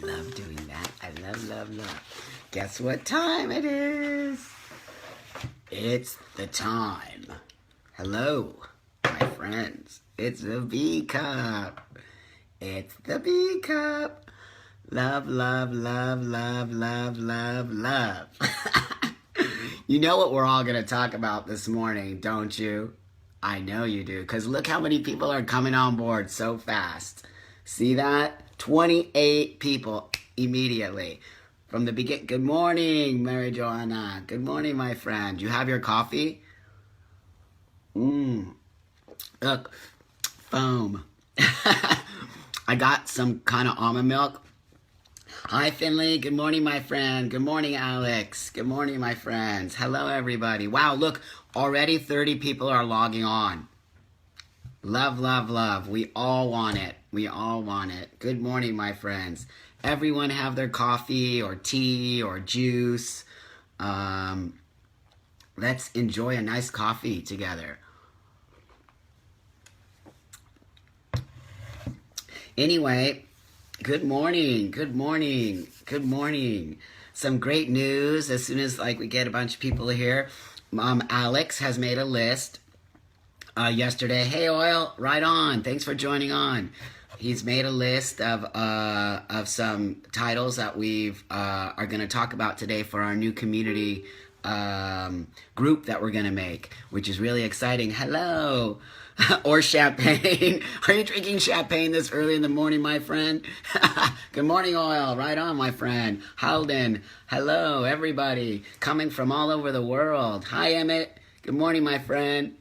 love doing that. I love. Guess what time it is? It's the time. Hello, my friends. It's the B Cup. It's the B Cup. Love. You know what we're all going to talk about this morning, don't you? I know you do, because look how many people are coming on board so fast. See that? 28 people immediately. From the beginning. Good morning, Mary Joanna. Good morning, my friend. You have your coffee? Look, foam. I got some kind of almond milk. Hi, Finley. Good morning, my friend. Good morning, Alex. Good morning, my friends. Hello, everybody. Wow, look, already 30 people are logging on. Love. We all want it. Good morning, my friends. Everyone have their coffee or tea or juice. Let's enjoy a nice coffee together. Anyway, good morning. Some great news. As soon as we get a bunch of people here, Alex has made a list yesterday. Hey, Oil, right on. Thanks for joining on. He's made a list of some titles that we've are going to talk about today for our new community group that we're going to make, which is really exciting. Hello. Or champagne. Are you drinking champagne this early in the morning, my friend? Good morning, Oil. Right on, my friend. Halden. Hello, everybody. Coming from all over the world. Hi, Emmett. Good morning, my friend.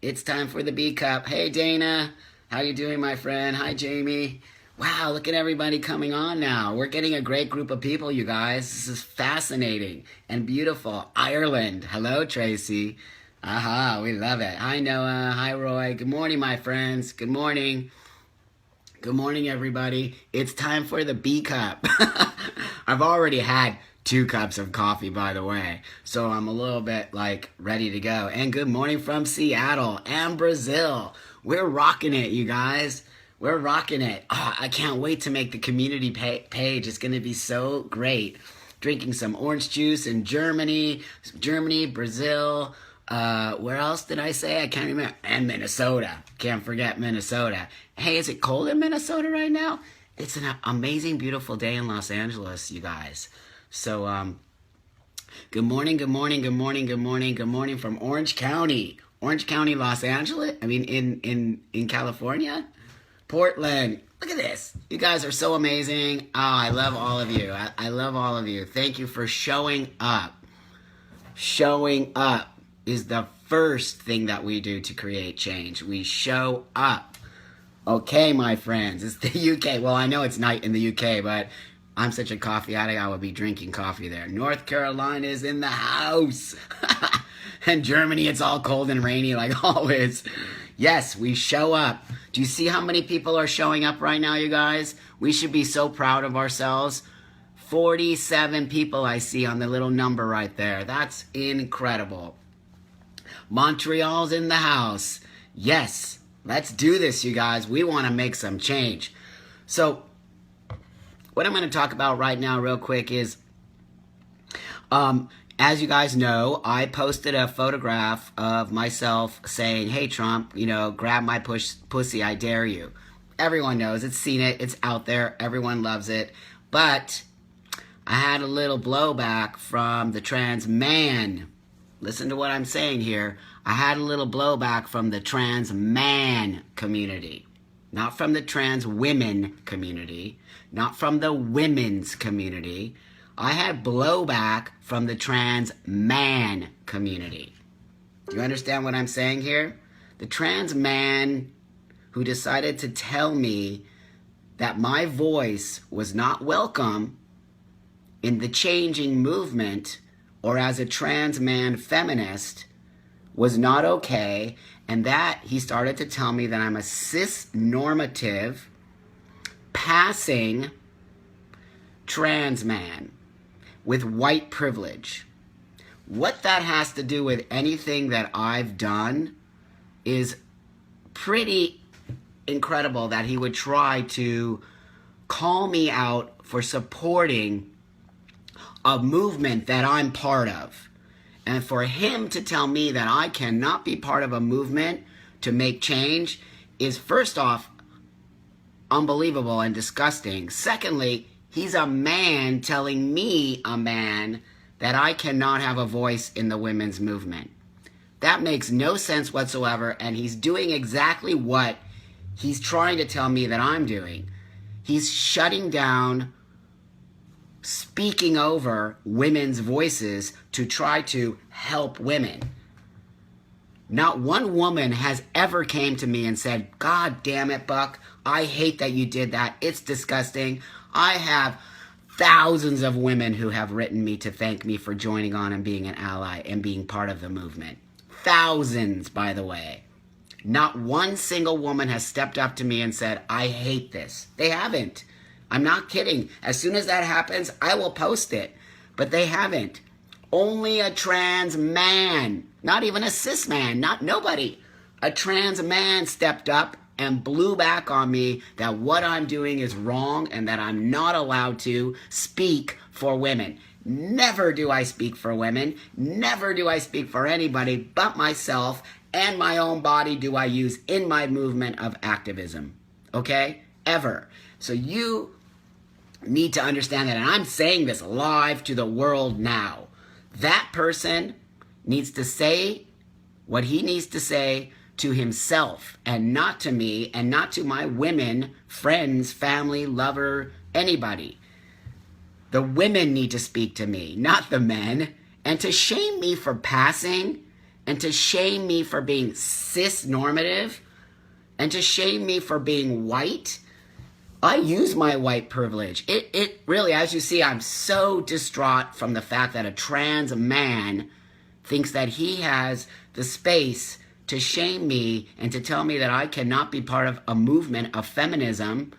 It's time for the B Cup. Hey, Dana. How you doing, my friend? Hi, Jamie. Wow, look at everybody coming on now. We're getting a great group of people, you guys. This is fascinating and beautiful. Ireland. Hello, Tracy. Aha, we love it. Hi, Noah. Hi, Roy. Good morning, my friends. Good morning. Good morning, everybody. It's time for the B Cup. I've already had 2 cups of coffee, by the way. So I'm a little bit, ready to go. And good morning from Seattle and Brazil. We're rocking it, you guys. We're rocking it. Oh, I can't wait to make the community page. It's going to be so great. Drinking some orange juice in Germany, Brazil. Where else did I say? I can't remember. And Minnesota. Can't forget Minnesota. Hey, is it cold in Minnesota right now? It's an amazing, beautiful day in Los Angeles, you guys. So, good morning from Orange County. Orange County, Los Angeles? I mean, in California? Portland. Look at this. You guys are so amazing. Oh, I love all of you. I love all of you. Thank you for showing up. Showing up is the first thing that we do to create change. We show up. Okay, my friends. It's the UK. Well, I know it's night in the UK, but I'm such a coffee addict, I would be drinking coffee there. North Carolina is in the house. And Germany, it's all cold and rainy like always. Yes, we show up. Do you see how many people are showing up right now, you guys? We should be so proud of ourselves. 47 people I see on the little number right there. That's incredible. Montreal's in the house. Yes, let's do this, you guys. We want to make some change. So, what I'm going to talk about right now real quick is, as you guys know, I posted a photograph of myself saying, hey, Trump, grab my pussy, I dare you. Everyone knows, it's seen it, it's out there, everyone loves it. But I had a little blowback from the trans man. Listen to what I'm saying here. I had a little blowback from the trans man community. Not from the trans women community. Not from the women's community. I had blowback from the trans man community. Do you understand what I'm saying here? The trans man who decided to tell me that my voice was not welcome in the changing movement, or as a trans man feminist, was not okay, and that he started to tell me that I'm a cis-normative, passing trans man with white privilege. What that has to do with anything that I've done is pretty incredible that he would try to call me out for supporting a movement that I'm part of. And for him to tell me that I cannot be part of a movement to make change is, first off, unbelievable and disgusting. Secondly, he's a man telling me, a man, that I cannot have a voice in the women's movement. That makes no sense whatsoever, and he's doing exactly what he's trying to tell me that I'm doing. He's shutting down, speaking over women's voices to try to help women. Not one woman has ever came to me and said, God damn it, Buck, I hate that you did that. It's disgusting. I have thousands of women who have written me to thank me for joining on and being an ally and being part of the movement. Thousands, by the way. Not one single woman has stepped up to me and said, I hate this. They haven't. I'm not kidding. As soon as that happens, I will post it. But they haven't. Only a trans man, not even a cis man, nobody. A trans man stepped up and blew back on me that what I'm doing is wrong and that I'm not allowed to speak for women. Never do I speak for women. Never do I speak for anybody but myself, and my own body do I use in my movement of activism. Okay? Ever. So you need to understand that, and I'm saying this live to the world now. That person needs to say what he needs to say to himself and not to me and not to my women, friends, family, lover, anybody. The women need to speak to me, not the men. And to shame me for passing, and to shame me for being cis-normative, and to shame me for being white, I use my white privilege. It really, as you see, I'm so distraught from the fact that a trans man thinks that he has the space to shame me and to tell me that I cannot be part of a movement of feminism,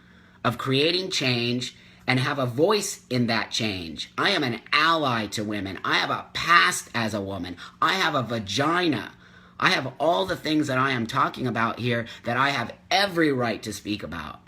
of creating change, and have a voice in that change. I am an ally to women. I have a past as a woman. I have a vagina. I have all the things that I am talking about here that I have every right to speak about.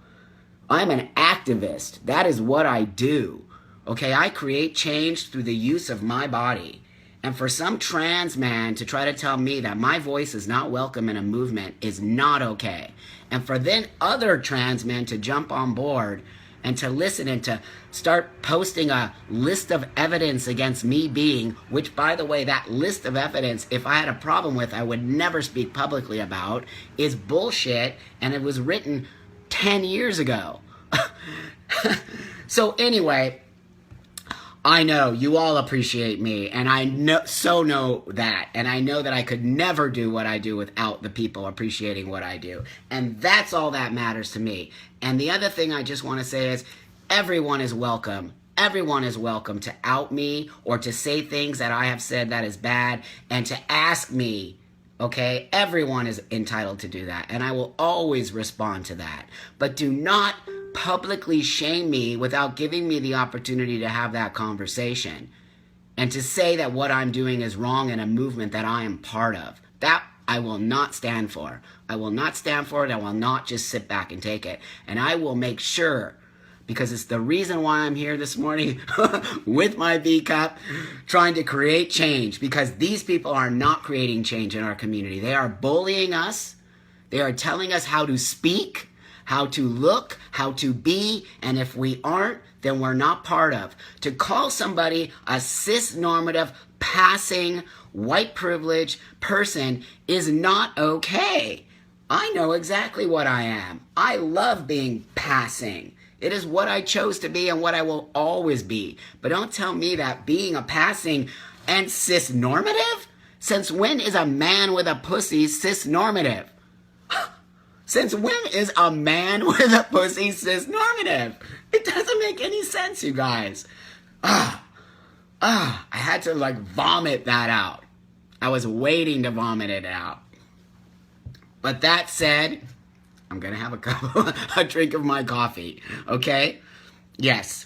I'm an activist. That is what I do. Okay, I create change through the use of my body. And for some trans man to try to tell me that my voice is not welcome in a movement is not okay. And for then other trans men to jump on board and to listen and to start posting a list of evidence against me being, which, by the way, that list of evidence, if I had a problem with, I would never speak publicly about, is bullshit, and it was written 10 years ago. So anyway, I know you all appreciate me, and I know that, and I know that I could never do what I do without the people appreciating what I do, and that's all that matters to me. And the other thing I just want to say is everyone is welcome. Everyone is welcome to out me or to say things that I have said that is bad and to ask me. Okay, everyone is entitled to do that, and I will always respond to that. But do not publicly shame me without giving me the opportunity to have that conversation and to say that what I'm doing is wrong in a movement that I am part of. That I will not stand for. I will not stand for it. I will not just sit back and take it. And I will make sure, because it's the reason why I'm here this morning with my B cup, trying to create change, because these people are not creating change in our community. They are bullying us. They are telling us how to speak, how to look, how to be, and if we aren't, then we're not part of. To call somebody a cis-normative, passing, white privilege person is not okay. I know exactly what I am. I love being passing. It is what I chose to be and what I will always be. But don't tell me that being a passing and cis-normative? Since when is a man with a pussy cis-normative? Since when is a man with a pussy cis-normative? It doesn't make any sense, you guys. I had to vomit that out. I was waiting to vomit it out. But that said, I'm going to have a drink of my coffee, okay? Yes.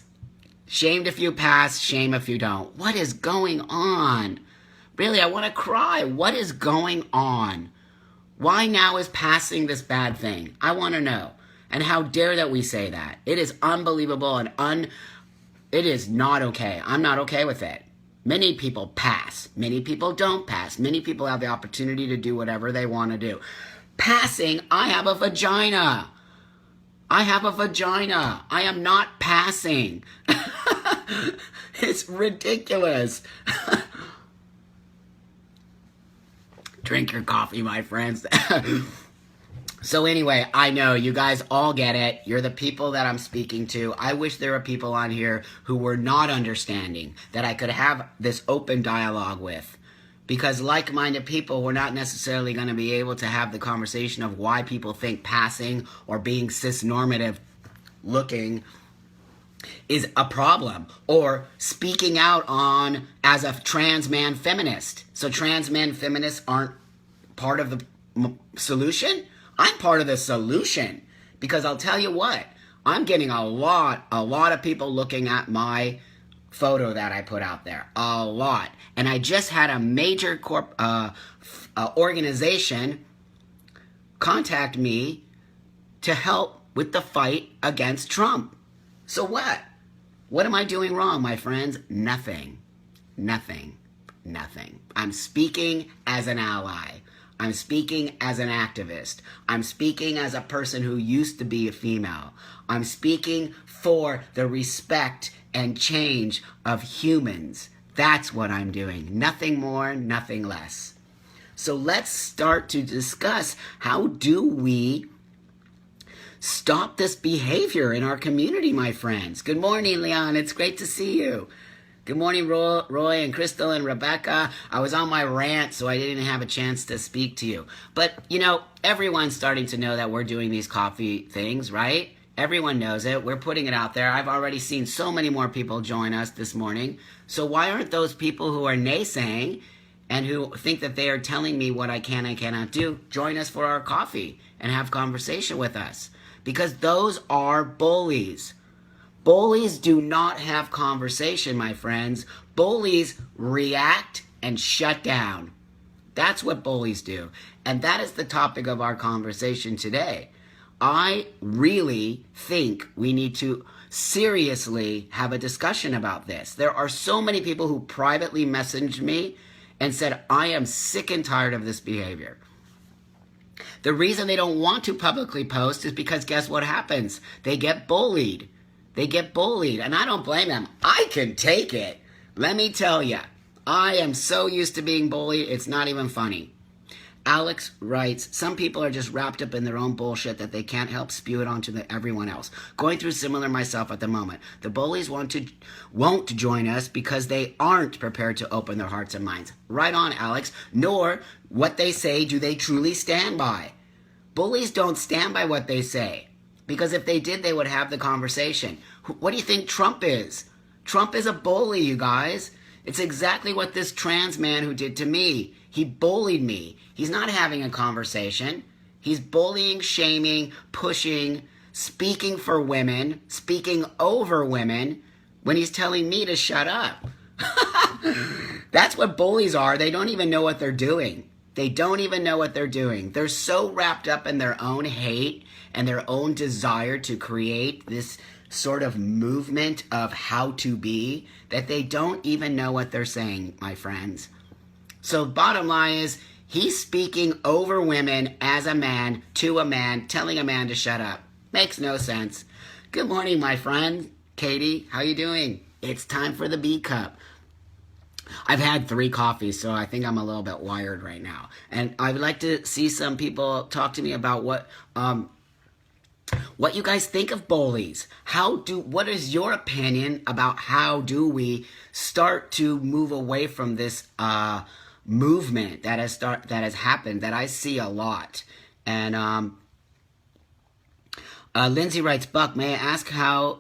Shamed if you pass, shame if you don't. What is going on? Really, I want to cry. What is going on? Why now is passing this bad thing? I want to know. And how dare that we say that? It is unbelievable and it is not okay. I'm not okay with it. Many people pass. Many people don't pass. Many people have the opportunity to do whatever they want to do. Passing, I have a vagina. I have a vagina. I am not passing. It's ridiculous. Drink your coffee, my friends. So anyway, I know you guys all get it. You're the people that I'm speaking to. I wish there were people on here who were not understanding, that I could have this open dialogue with. Because like-minded people, we're not necessarily going to be able to have the conversation of why people think passing or being cis-normative looking is a problem, or speaking out on as a trans man feminist. So trans men feminists aren't part of the solution? I'm part of the solution, because I'll tell you what, I'm getting a lot of people looking at my photo that I put out there. A lot. And I just had a major organization contact me to help with the fight against Trump. So what? What am I doing wrong, my friends? Nothing. Nothing. Nothing. I'm speaking as an ally. I'm speaking as an activist. I'm speaking as a person who used to be a female. I'm speaking for the respect and change of humans. That's what I'm doing. Nothing more, nothing less. So let's start to discuss, how do we stop this behavior in our community, my friends? Good morning, Leon. It's great to see you. Good morning, Roy and Crystal and Rebecca. I was on my rant, so I didn't have a chance to speak to you. But, you know, everyone's starting to know that we're doing these coffee things, right? Everyone knows it. We're putting it out there. I've already seen so many more people join us this morning. So why aren't those people who are naysaying and who think that they are telling me what I can and cannot do, join us for our coffee and have conversation with us? Because those are bullies. Bullies do not have conversation, my friends. Bullies react and shut down. That's what bullies do. And that is the topic of our conversation today. I really think we need to seriously have a discussion about this. There are so many people who privately messaged me and said, I am sick and tired of this behavior. The reason they don't want to publicly post is because guess what happens? They get bullied. They get bullied, and I don't blame them. I can take it. Let me tell you, I am so used to being bullied, it's not even funny. Alex writes, some people are just wrapped up in their own bullshit that they can't help spew it onto everyone else. Going through similar myself at the moment. The bullies won't join us because they aren't prepared to open their hearts and minds. Right on, Alex. Nor what they say do they truly stand by. Bullies don't stand by what they say. Because if they did, they would have the conversation. What do you think Trump is? Trump is a bully, you guys. It's exactly what this trans man who did to me. He bullied me. He's not having a conversation. He's bullying, shaming, pushing, speaking for women, speaking over women when he's telling me to shut up. That's what bullies are. They don't even know what they're doing. They don't even know what they're doing. They're so wrapped up in their own hate and their own desire to create this sort of movement of how to be that they don't even know what they're saying, my friends. So bottom line is, he's speaking over women as a man, to a man, telling a man to shut up. Makes no sense. Good morning, my friend. Katie, how you doing? It's time for the B cup. I've had 3 coffees, so I think I'm a little bit wired right now. And I would like to see some people talk to me about what you guys think of bullies. What is your opinion about how do we start to move away from this movement that has happened, that I see a lot? And Lindsay writes, Buck, may I ask how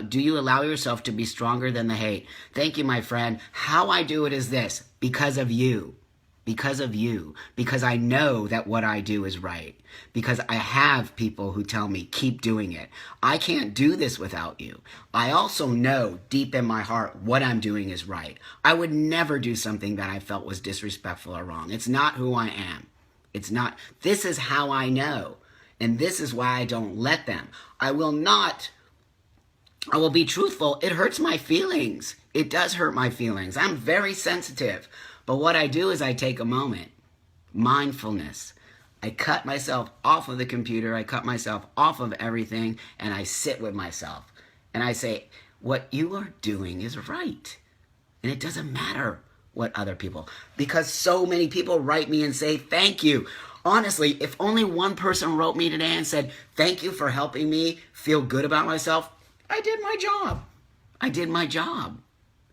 do you allow yourself to be stronger than the hate? Thank you, my friend. How I do it is this: because of you. Because of you. Because I know that what I do is right. Because I have people who tell me, keep doing it. I can't do this without you. I also know deep in my heart what I'm doing is right. I would never do something that I felt was disrespectful or wrong. It's not who I am. It's not. This is how I know. And this is why I don't let them. I will be truthful. It hurts my feelings. It does hurt my feelings. I'm very sensitive. But what I do is I take a moment. Mindfulness. I cut myself off of the computer. I cut myself off of everything. And I sit with myself. And I say, what you are doing is right. And it doesn't matter what other people. Because so many people write me and say, thank you. Honestly, if only one person wrote me today and said, thank you for helping me feel good about myself, I did my job. I did my job.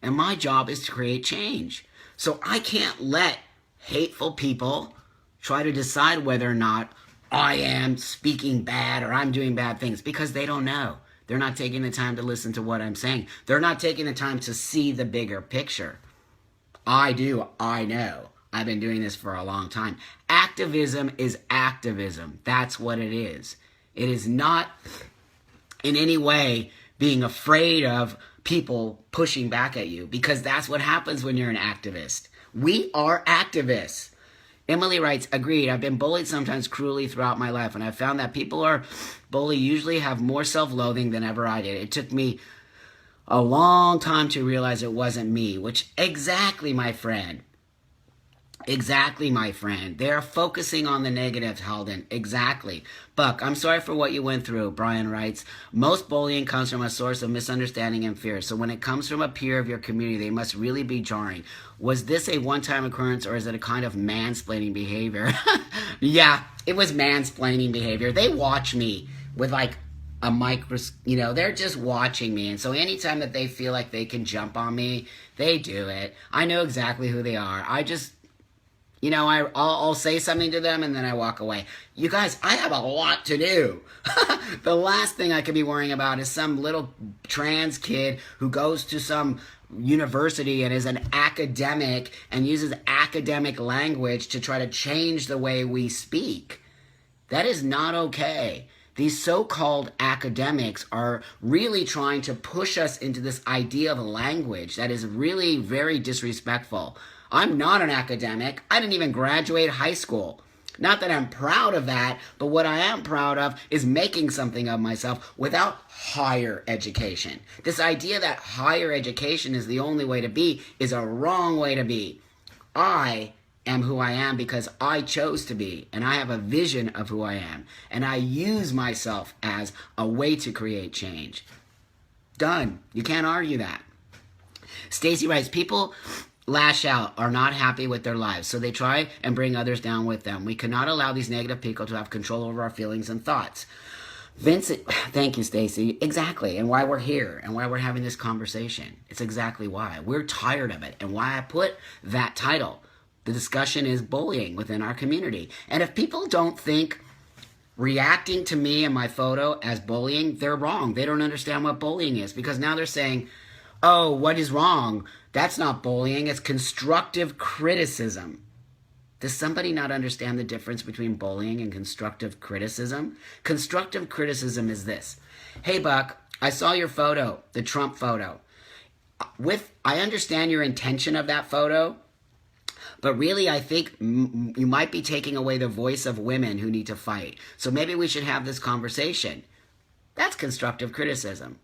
And my job is to create change. So I can't let hateful people try to decide whether or not I am speaking bad or I'm doing bad things, because they don't know. They're not taking the time to listen to what I'm saying. They're not taking the time to see the bigger picture. I do. I know. I've been doing this for a long time. Activism is activism. That's what it is. It is not in any way being afraid of people pushing back at you, because that's what happens when you're an activist. We are activists. Emily writes, agreed, I've been bullied sometimes cruelly throughout my life, and I've found that people who are bullied usually have more self-loathing than ever I did. It took me a long time to realize it wasn't me, which exactly, my friend. Exactly, my friend. They're focusing on the negatives, Halden. Exactly. Buck, I'm sorry for what you went through, Brian writes. Most bullying comes from a source of misunderstanding and fear. So when it comes from a peer of your community, they must really be jarring. Was this a one-time occurrence, or is it a kind of mansplaining behavior? Yeah, it was mansplaining behavior. They watch me with like a microscope, they're just watching me. And so anytime that they feel like they can jump on me, they do it. I know exactly who they are. I'll say something to them and then I walk away. You guys, I have a lot to do. The last thing I could be worrying about is some little trans kid who goes to some university and is an academic and uses academic language to try to change the way we speak. That is not okay. These so-called academics are really trying to push us into this idea of language that is really very disrespectful. I'm not an academic. I didn't even graduate high school. Not that I'm proud of that, but what I am proud of is making something of myself without higher education. This idea that higher education is the only way to be is a wrong way to be. I am who I am because I chose to be, and I have a vision of who I am, and I use myself as a way to create change. Done. You can't argue that. Stacy writes, people lash out, are not happy with their lives, so they try and bring others down with them. We cannot allow these negative people to have control over our feelings and thoughts. Vincent, thank you, Stacy. Exactly, and why we're here, and why we're having this conversation. It's exactly why. We're tired of it, and why I put that title. The discussion is bullying within our community. And if people don't think reacting to me and my photo as bullying, they're wrong. They don't understand what bullying is, because now they're saying, oh, what is wrong? That's not bullying. It's constructive criticism. Does somebody not understand the difference between bullying and constructive criticism? Constructive criticism is this. Hey, Buck, I saw your photo, the Trump photo. I understand your intention of that photo, but really I think you might be taking away the voice of women who need to fight. So maybe we should have this conversation. That's constructive criticism.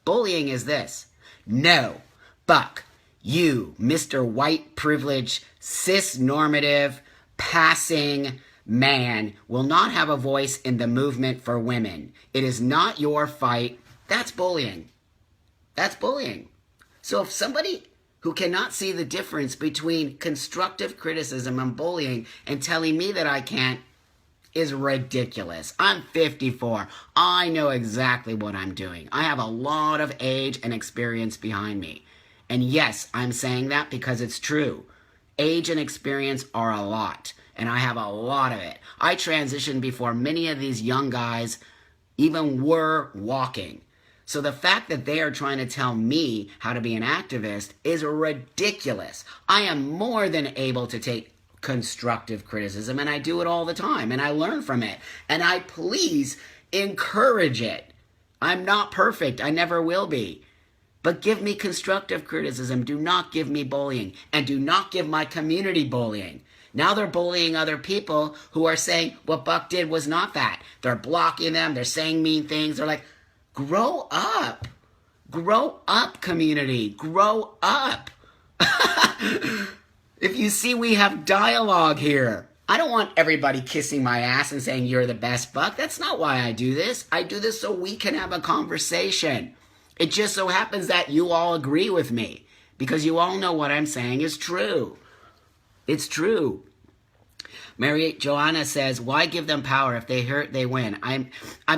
Bullying is this. No, Buck, you, Mr. White Privilege, cis-normative, passing man, will not have a voice in the movement for women. It is not your fight. That's bullying. That's bullying. So if somebody who cannot see the difference between constructive criticism and bullying and telling me that I can't is ridiculous. I'm 54. I know exactly what I'm doing. I have a lot of age and experience behind me. And yes, I'm saying that because it's true. Age and experience are a lot, and I have a lot of it. I transitioned before many of these young guys even were walking. So the fact that they are trying to tell me how to be an activist is ridiculous. I am more than able to take constructive criticism, and I do it all the time, and I learn from it, and I please encourage it. I'm not perfect. I never will be. But give me constructive criticism. Do not give me bullying. And do not give my community bullying. Now they're bullying other people who are saying what Buck did was not that. They're blocking them. They're saying mean things. They're like, grow up. Grow up, community. Grow up. If you see, we have dialogue here. I don't want everybody kissing my ass and saying you're the best, Buck. That's not why I do this. I do this so we can have a conversation. It just so happens that you all agree with me because you all know what I'm saying is true. It's true. Mary Joanna says, why give them power? If they hurt, they win. I'm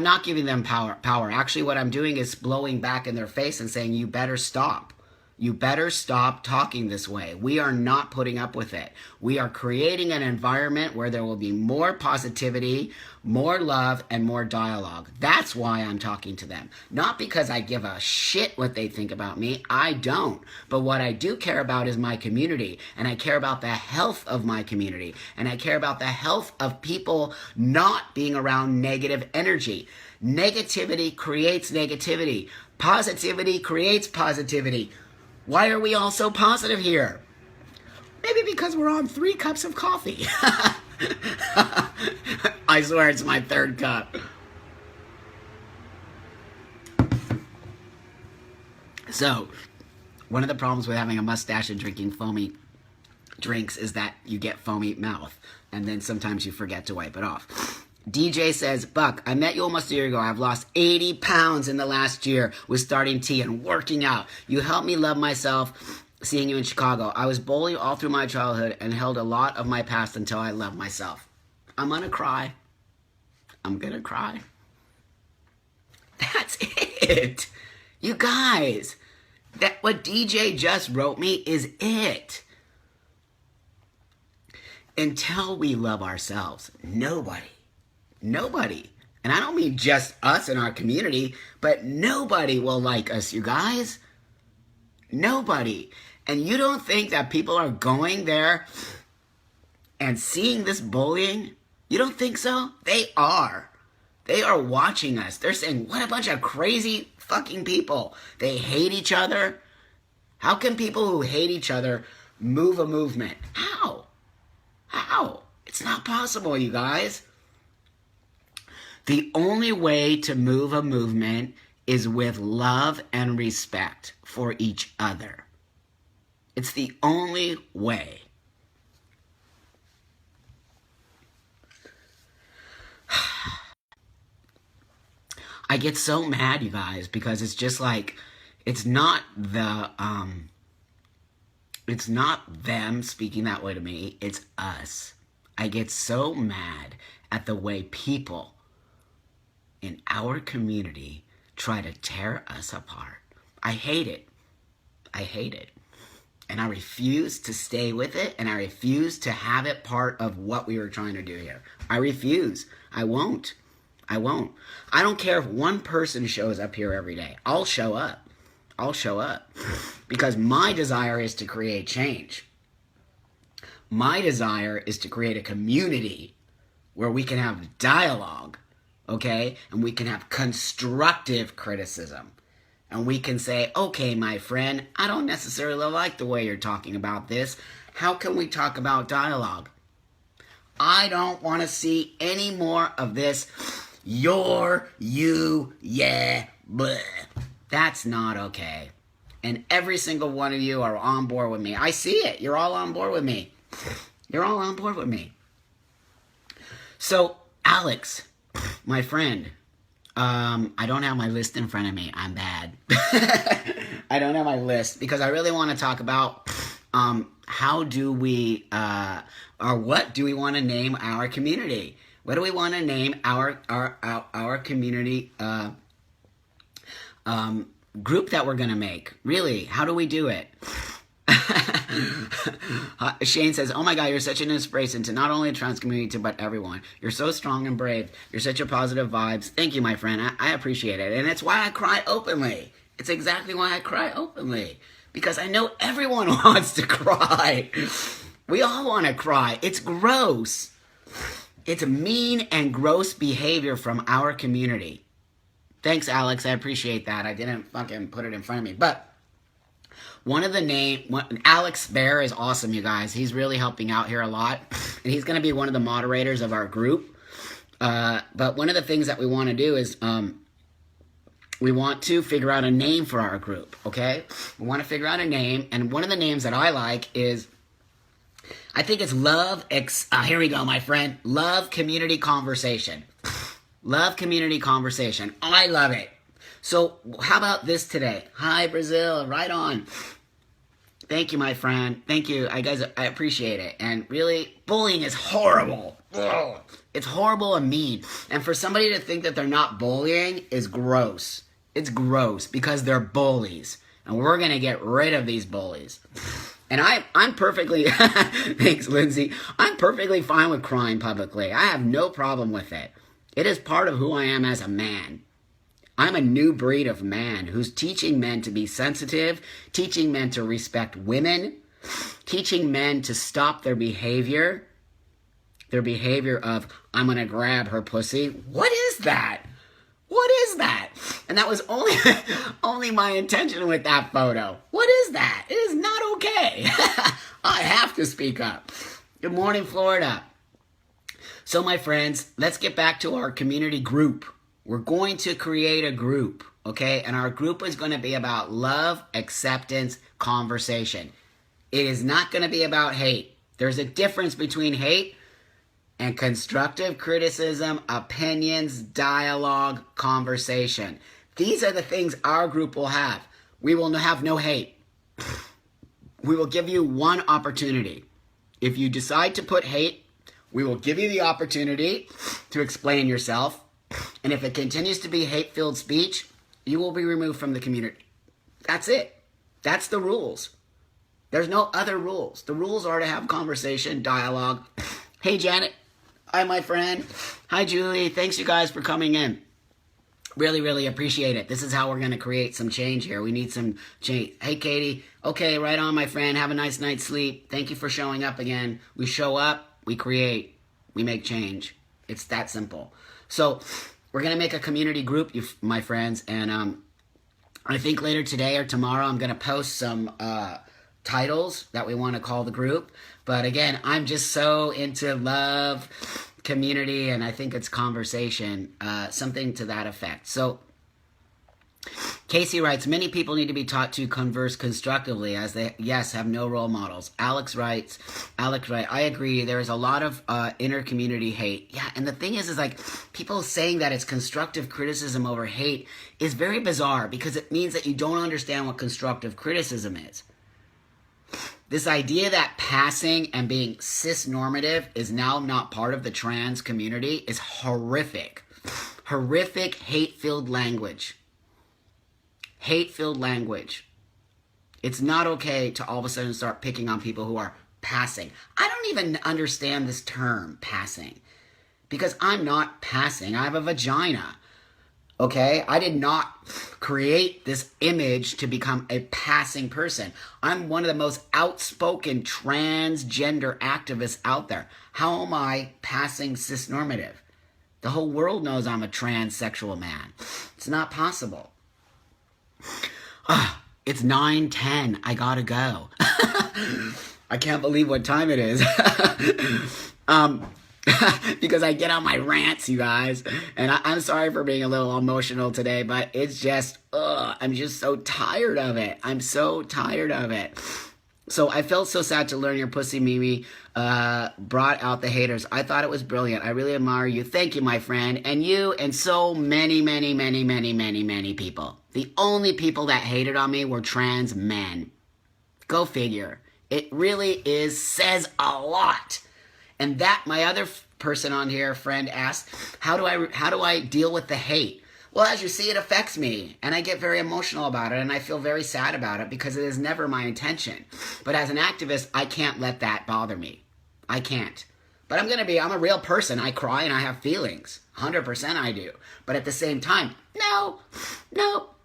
not giving them power. Actually, what I'm doing is blowing back in their face and saying, you better stop. You better stop talking this way. We are not putting up with it. We are creating an environment where there will be more positivity, more love, and more dialogue. That's why I'm talking to them. Not because I give a shit what they think about me. I don't. But what I do care about is my community. And I care about the health of my community. And I care about the health of people not being around negative energy. Negativity creates negativity. Positivity creates positivity. Why are we all so positive here? Maybe because we're on 3 cups of coffee. I swear it's my 3rd cup. So, one of the problems with having a mustache and drinking foamy drinks is that you get foamy mouth. And then sometimes you forget to wipe it off. DJ says, Buck, I met you almost a year ago. I've lost 80 pounds in the last year with starting tea and working out. You helped me love myself seeing you in Chicago. I was bullied all through my childhood and held a lot of my past until I loved myself. I'm going to cry. I'm going to cry. That's it. You guys, that what DJ just wrote me is it. Until we love ourselves, nobody, and I don't mean just us in our community, but nobody will like us, you guys. Nobody. And you don't think that people are going there and seeing this bullying? You don't think so? They are. They are watching us. They're saying, what a bunch of crazy fucking people. They hate each other. How can people who hate each other move a movement? How? It's not possible, you guys. The only way to move a movement is with love and respect for each other. It's the only way. I get so mad, you guys, because it's just like, it's not them speaking that way to me, it's us. I get so mad at the way people in our community try to tear us apart. I hate it. And I refuse to stay with it, and I refuse to have it part of what we were trying to do here. I refuse. I won't. I don't care if one person shows up here every day. I'll show up. Because my desire is to create change. My desire is to create a community where we can have dialogue, okay? And we can have constructive criticism. And we can say, okay, my friend, I don't necessarily like the way you're talking about this. How can we talk about dialogue? I don't want to see any more of this, you're, you, yeah, bleh. That's not okay. And every single one of you are on board with me. I see it. You're all on board with me. So, Alex, my friend, I don't have my list in front of me. I'm bad. I don't have my list because I really want to talk about how do we, or what do we want to name our community? What do we want to name our community group that we're going to make? Really, how do we do it? Shane says, oh my God, you're such an inspiration to not only the trans community, but everyone. You're so strong and brave. You're such a positive vibes. Thank you, my friend. I appreciate it. And it's why I cry openly. It's exactly why I cry openly. Because I know everyone wants to cry. We all want to cry. It's gross. It's mean and gross behavior from our community. Thanks, Alex. I appreciate that. I didn't fucking put it in front of me. But Alex Bear is awesome, you guys. He's really helping out here a lot. And he's going to be one of the moderators of our group. But one of the things that we want to do is we want to figure out a name for our group, okay? We want to figure out a name. And one of the names that I like is, I think it's here we go, my friend. Love Community Conversation. Love Community Conversation. I love it. So how about this today? Hi, Brazil. Right on. Thank you, my friend. Thank you. I appreciate it. And really, bullying is horrible. Ugh. It's horrible and mean. And for somebody to think that they're not bullying is gross. It's gross because they're bullies. And we're going to get rid of these bullies. And I'm perfectly, thanks, Lindsay. I'm perfectly fine with crying publicly. I have no problem with it. It is part of who I am as a man. I'm a new breed of man who's teaching men to be sensitive, teaching men to respect women, teaching men to stop their behavior of, I'm going to grab her pussy. What is that? What is that? And that was only my intention with that photo. What is that? It is not okay. I have to speak up. Good morning, Florida. So, my friends, let's get back to our community group. We're going to create a group, okay? And our group is going to be about love, acceptance, conversation. It is not going to be about hate. There's a difference between hate and constructive criticism, opinions, dialogue, conversation. These are the things our group will have. We will have no hate. We will give you one opportunity. If you decide to put hate, we will give you the opportunity to explain yourself. And if it continues to be hate-filled speech, you will be removed from the community. That's it. That's the rules. There's no other rules. The rules are to have conversation, dialogue. Hey, Janet. Hi, my friend. Hi, Julie. Thanks, you guys, for coming in. Really, really appreciate it. This is how we're going to create some change here. We need some change. Hey, Katie. Okay, right on, my friend. Have a nice night's sleep. Thank you for showing up again. We show up, we create, we make change. It's that simple. So we're going to make a community group, my friends, and I think later today or tomorrow I'm going to post some titles that we want to call the group. But again, I'm just so into love, community, and I think it's conversation, something to that effect. So Casey writes, many people need to be taught to converse constructively as they, have no role models. Alex writes, I agree. There is a lot of inner community hate. Yeah, and the thing is like people saying that it's constructive criticism over hate is very bizarre because it means that you don't understand what constructive criticism is. This idea that passing and being cis-normative is now not part of the trans community is horrific. Horrific, hate-filled language. Hate-filled language. It's not okay to all of a sudden start picking on people who are passing. I don't even understand this term, passing. Because I'm not passing. I have a vagina. Okay? I did not create this image to become a passing person. I'm one of the most outspoken transgender activists out there. How am I passing cis-normative? The whole world knows I'm a transsexual man. It's not possible. It's 9:10. I gotta go. I can't believe what time it is. Because I get on my rants, you guys. And I'm sorry for being a little emotional today, but it's just, I'm just so tired of it. I'm so tired of it. So I felt so sad to learn your pussy Mimi brought out the haters. I thought it was brilliant. I really admire you. Thank you, my friend. And you and so many, many, many, many, many, many people. The only people that hated on me were trans men. Go figure. It really says a lot. And that, my other person on here, friend, asked, how do I deal with the hate? Well, as you see, it affects me, and I get very emotional about it, and I feel very sad about it because it is never my intention. But as an activist, I can't let that bother me. I can't. But I'm a real person. I cry and I have feelings. 100% I do. But at the same time, no,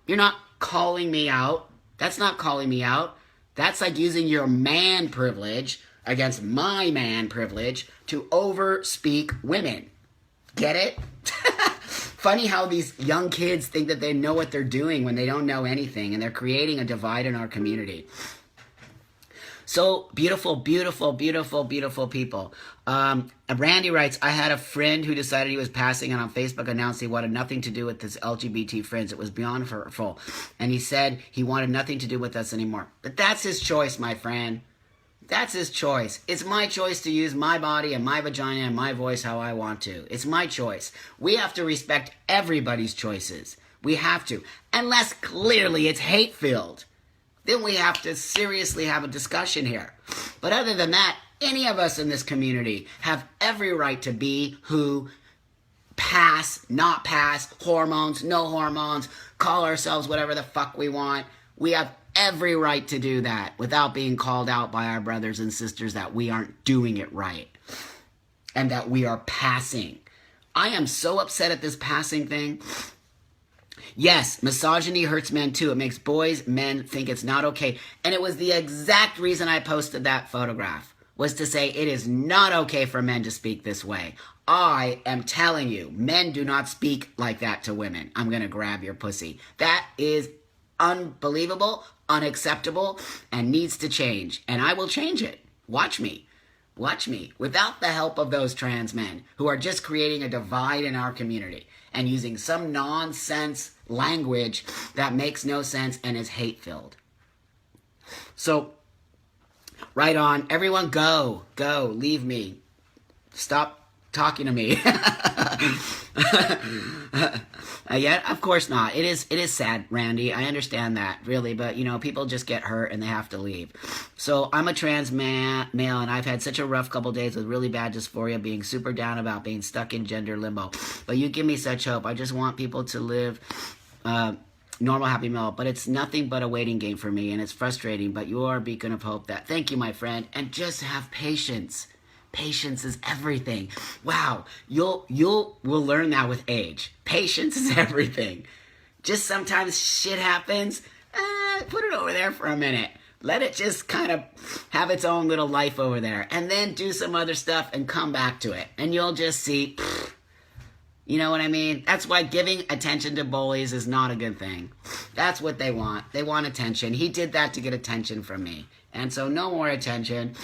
you're not calling me out. That's not calling me out. That's like using your man privilege against my man privilege to overspeak women. Get it? Funny how these young kids think that they know what they're doing when they don't know anything, and they're creating a divide in our community. So beautiful, beautiful, beautiful, beautiful people. Randy writes, I had a friend who decided he was passing and on Facebook announced he wanted nothing to do with his LGBT friends. It was beyond hurtful. And he said he wanted nothing to do with us anymore. But that's his choice, my friend. That's his choice. It's my choice to use my body and my vagina and my voice how I want to. It's my choice. We have to respect everybody's choices. We have to. Unless clearly it's hate-filled. Then we have to seriously have a discussion here. But other than that, any of us in this community have every right to be who, pass, not pass, hormones, no hormones, call ourselves whatever the fuck we want. We have every right to do that without being called out by our brothers and sisters that we aren't doing it right and that we are passing. I am so upset at this passing thing. Yes, misogyny hurts men too. It makes men think it's not okay. And it was the exact reason I posted that photograph, was to say it is not okay for men to speak this way. I am telling you, men do not speak like that to women. I'm going to grab your pussy. That is unbelievable, unacceptable, and needs to change. And I will change it. Watch me. Watch me. Without the help of those trans men who are just creating a divide in our community and using some nonsense language that makes no sense and is hate-filled. So, right on. Everyone go. Go. Leave me. Stop talking to me. Yet, of course not. It is sad, Randy. I understand that, really. But, people just get hurt and they have to leave. So, I'm a trans male, and I've had such a rough couple days with really bad dysphoria, being super down about being stuck in gender limbo. But you give me such hope. I just want people to live normal, happy male. But it's nothing but a waiting game for me, and it's frustrating. But you are a beacon of hope. Thank you, my friend. And just have patience. Patience is everything. Wow, will learn that with age. Patience is everything. Just sometimes shit happens. Put it over there for a minute. Let it just kind of have its own little life over there. And then do some other stuff and come back to it. And you'll just see, you know what I mean? That's why giving attention to bullies is not a good thing. That's what they want. They want attention. He did that to get attention from me. And so no more attention.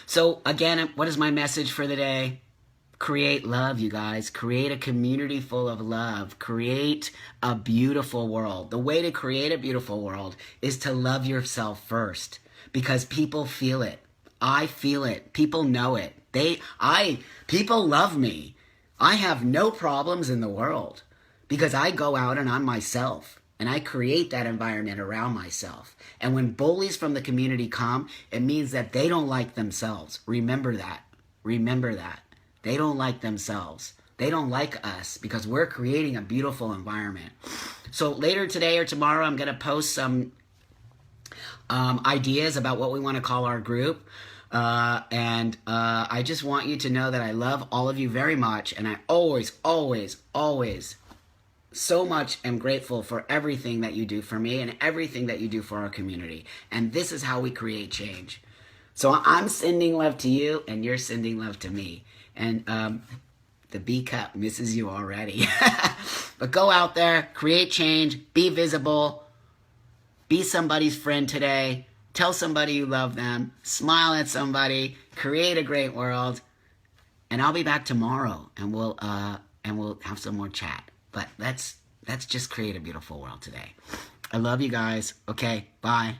So, again, what is my message for the day? Create love, you guys. Create a community full of love. Create a beautiful world. The way to create a beautiful world is to love yourself first, because people feel it. I feel it. People know it. People love me. I have no problems in the world because I go out and I'm myself. And I create that environment around myself. And when bullies from the community come, it means that they don't like themselves. Remember that. Remember that. They don't like themselves. They don't like us because we're creating a beautiful environment. So later today or tomorrow, I'm going to post some ideas about what we want to call our group. I just want you to know that I love all of you very much. And I always, always, always so much am grateful for everything that you do for me and everything that you do for our community. And this is how we create change. So I'm sending love to you and you're sending love to me. And the B cup misses you already. But go out there, create change, be visible, be somebody's friend today, tell somebody you love them, smile at somebody, create a great world. And I'll be back tomorrow and we'll have some more chat. But let's just create a beautiful world today. I love you guys. Okay, bye.